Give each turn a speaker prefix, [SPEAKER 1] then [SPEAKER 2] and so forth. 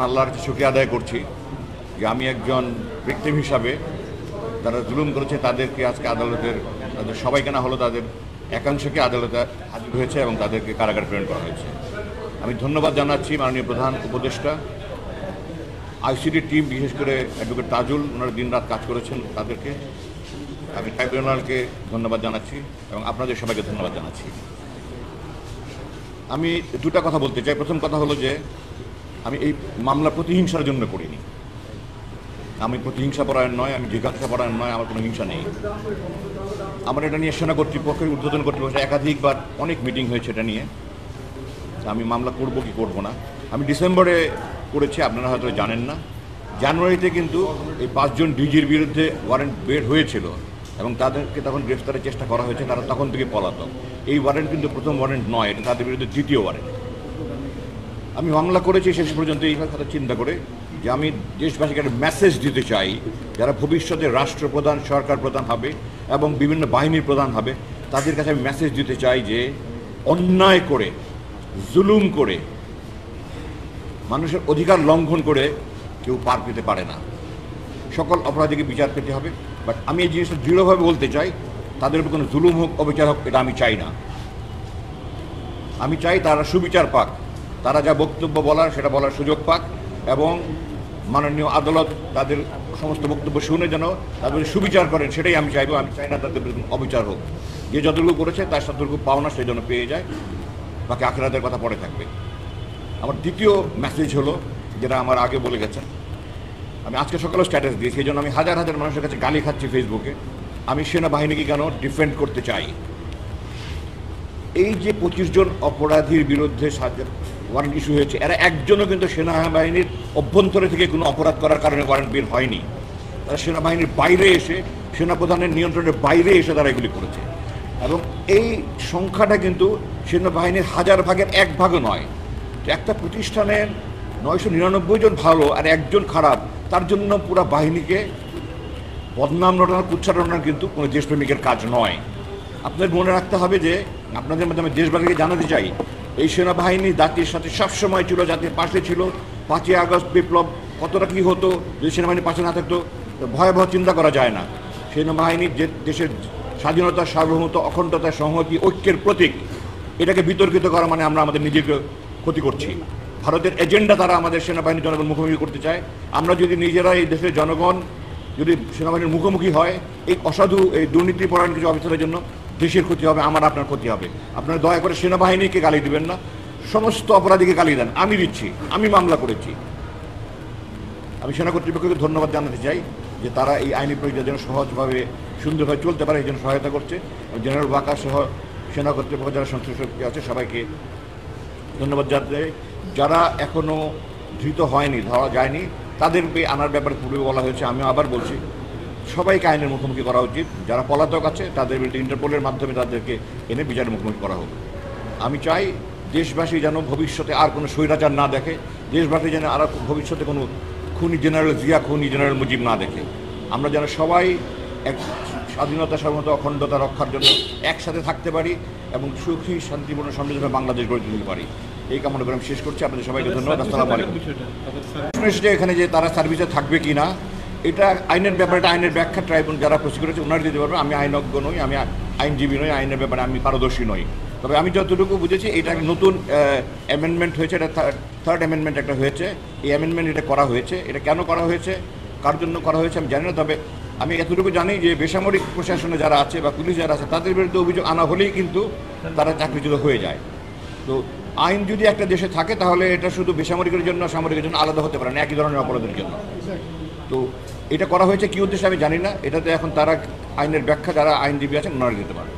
[SPEAKER 1] আল্লাহর শুকরিয়া আদায় করছি যে আমি একজন ভিকটিম হিসাবে যারা জুলুম করেছে তাদেরকে আজকে তাদের সবাইকে না হলো তাদের একাংশকে আদালতে হাজির হয়েছে এবং তাদেরকে কারাগারে প্রেরণ করা হয়েছে। আমি ধন্যবাদ জানাচ্ছি মাননীয় প্রধান উপদেষ্টা, আইসিডি টিম, বিশেষ করে অ্যাডভোকেট তাজুল, ওনারা দিনরাত কাজ করেছেন। তাদেরকে আমি ট্রাইব্যুনালকে ধন্যবাদ জানাচ্ছি এবং আপনাদের সবাইকে ধন্যবাদ জানাচ্ছি। আমি দুটা কথা বলতে চাই। প্রথম কথা হলো যে আমি এই মামলা প্রতিহিংসার জন্য করিনি। আমি প্রতিহিংসা পরায়ণ নয়, আমি জিজ্ঞাসা পরায়ণ নয়, আমার কোনো হিংসা নেই। আমার এটা নিয়ে সেনা কর্তৃপক্ষের ঊর্ধ্বতন কর্তৃপক্ষের একাধিকবার অনেক মিটিং হয়েছে এটা নিয়ে। আমি মামলা করব কি করব না। আমি ডিসেম্বরে করেছি, আপনারা হয়তো জানেন না। জানুয়ারিতে কিন্তু এই 5 জন ডিজির বিরুদ্ধে ওয়ারেন্ট বের হয়েছিল এবং তাদেরকে তখন গ্রেফতারের চেষ্টা করা হয়েছে। তারা তখন থেকে পলাতক। এই ওয়ারেন্ট কিন্তু প্রথম ওয়ারেন্ট নয়, এটা তাদের বিরুদ্ধে দ্বিতীয় ওয়ারেন্ট। আমি মামলা করেছি শেষ পর্যন্ত এই কথা চিন্তা করে যে আমি দেশবাসীকে একটা মেসেজ দিতে চাই, যারা ভবিষ্যতে রাষ্ট্রপ্রধান, সরকার প্রধান হবে এবং বিভিন্ন বাহিনীর প্রধান হবে, তাদের কাছে আমি মেসেজ দিতে চাই যে অন্যায় করে, জুলুম করে, মানুষের অধিকার লঙ্ঘন করে কেউ পার পেতে পারে না। সকল অপরাধীকে বিচার পেতে হবে। বাট আমি এই জিনিসটা দৃঢ়ভাবে বলতে চাই, তাদের উপর কোনো জুলুম হোক, অবিচার হোক, এটা আমি চাই না। আমি চাই তারা সুবিচার পাক, তারা যা বক্তব্য বলার সেটা বলার সুযোগ পাক এবং মাননীয় আদালত তাদের সমস্ত বক্তব্য শুনে যেন তাদের সুবিচার করেন, সেটাই আমি চাইবো। আমি চাই না তাদের অবিচার হোক। যে যতটুকু করেছে তার যতটুকু পাওনা সেই জন্য পেয়ে যায়, বাকি আখিরাতের কথা পরে থাকবে। আমার দ্বিতীয় মেসেজ হলো, যেটা আমার আগে বলে গেছেন, আমি আজকে সকালেও স্ট্যাটাস দিয়েছি, এই জন্য আমি হাজার হাজার মানুষের কাছে গালি খাচ্ছি ফেসবুকে। আমি সেনাবাহিনীকে কেন ডিফেন্ড করতে চাই। এই যে 25 জন অপরাধীর বিরুদ্ধে ওয়ারেন্ট ইস্যু হয়েছে, এরা একজনও কিন্তু সেনাবাহিনীর অভ্যন্তরে থেকে কোনো অপরাধ করার কারণে ওয়ারেন্ট বের হয়নি। তারা সেনাবাহিনীর বাইরে এসে, সেনাপ্রধানের নিয়ন্ত্রণের বাইরে এসে তারা এগুলি করেছে। এবং এই সংখ্যাটা কিন্তু সেনাবাহিনীর 1000 ভাগের 1 ভাগও নয়। একটা প্রতিষ্ঠানের 999 জন ভালো আর একজন খারাপ, তার জন্য পুরো বাহিনীকে বদনাম রটানোর, কুৎসা রটানোর কিন্তু কোনো দেশপ্রেমিকের কাজ নয়। আপনাদের মনে রাখতে হবে যে আপনাদের মাধ্যমে দেশবাসীকে জানাতে চাই, এই সেনাবাহিনী জাতির সাথে সবসময় ছিল, জাতির পাশে ছিল। 5ই আগস্ট বিপ্লব কতটা কী হতো যদি সেনাবাহিনীর পাশে না থাকতো, ভয়াবহ চিন্তা করা যায় না। সেনাবাহিনী যে দেশের স্বাধীনতা, সার্বভৌমত্ব, অখণ্ডতা, সংহতি, ঐক্যের প্রতীক, এটাকে বিতর্কিত করা মানে আমরা আমাদের নিজেকে ক্ষতি করছি। ভারতের এজেন্ডা তারা আমাদের সেনাবাহিনীর জনগণ মুখোমুখি করতে চায়। আমরা যদি নিজেরা, এই দেশের জনগণ যদি সেনাবাহিনীর মুখোমুখি হয়, এই অসাধু, এই দুর্নীতিপরায়ণ কিছু অফিসারের জন্য দেশের ক্ষতি হবে, আমার আপনার ক্ষতি হবে। আপনারা দয়া করে সেনাবাহিনীকে গালি দিবেন না, সমস্ত অপরাধীকে গালি দেন। আমি দিচ্ছি, আমি মামলা করেছি। আমি সেনা কর্তৃপক্ষকে ধন্যবাদ জানাতে চাই যে তারা এই আইনি প্রক্রিয়া যেন সহজভাবে, সুন্দরভাবে চলতে পারে, এই জন্য সহায়তা করছে। জেনারেল ওয়াকার সহ সেনা কর্তৃপক্ষ যারা সংশ্লিষ্ট আছে সবাইকে ধন্যবাদ জানাতে। যারা এখনও ধৃত হয়নি, ধরা যায়নি, তাদেরকে আনার ব্যাপারে পূর্বে বলা হয়েছে। আমি আবার বলছি, সবাইকে আইনের মুখোমুখি করা উচিত। যারা পলাতক আছে তাদের বিরুদ্ধে ইন্টারপোলের মাধ্যমে তাদেরকে এনে বিচারের মুখোমুখি করা হোক। আমি চাই দেশবাসী যেন ভবিষ্যতে আর কোনো স্বৈরাচার না দেখে, দেশবাসী যেন আর ভবিষ্যতে কোনো খুনি জেনারেল জিয়া, খুনি জেনারেল মুজিব না দেখে। আমরা যেন সবাই এক স্বাধীনতা, সার্বভৌমত্ব, অখণ্ডতা রক্ষার জন্য একসাথে থাকতে পারি এবং সুখী, শান্তিপূর্ণ, সমৃদ্ধভাবে বাংলাদেশ গড়ে তুলতে পারি। এই কামনা করে আমি শেষ করছি। আপনাদের সবাইকে ধন্যবাদ। আসসালামু আলাইকুম। এখানে যে তারা সার্ভিসে থাকবে কি না, এটা আইনের ব্যাপারে, এটা আইনের ব্যাখ্যা ট্রাইব্যুনাল যারা প্রসিকিউট হচ্ছে ওনারা দিতে পারবে। আমি আইনজ্ঞ নই, আমি আইনজীবী নই, আইনের ব্যাপারে আমি পারদর্শী নই। তবে আমি যতটুকু বুঝেছি, এটা নতুন অ্যামেন্ডমেন্ট হয়েছে, এটা থার্ড অ্যামেন্ডমেন্ট একটা হয়েছে। এই অ্যামেন্ডমেন্ট এটা করা হয়েছে। এটা কেন করা হয়েছে, কার জন্য করা হয়েছে আমি জানি না। তবে আমি এতটুকু জানি যে বেসামরিক প্রশাসনে যারা আছে বা পুলিশ যারা আছে, তাদের বিরুদ্ধে অভিযোগ আনা হলেই কিন্তু তারা চাকরিচ্যুত হয়ে যায়। তো আইন যদি একটা দেশে থাকে তাহলে এটা শুধু বেসামরিকের জন্য, সামরিকের জন্য আলাদা হতে পারে না, একই ধরনের অপরাধের জন্য। তো এটা করা হয়েছে কী উদ্দেশ্যে আমি জানি না। এটাতে এখন তারা আইনের ব্যাখ্যা, যারা আইনজীবী আছেন ওনারা দিতে পারে।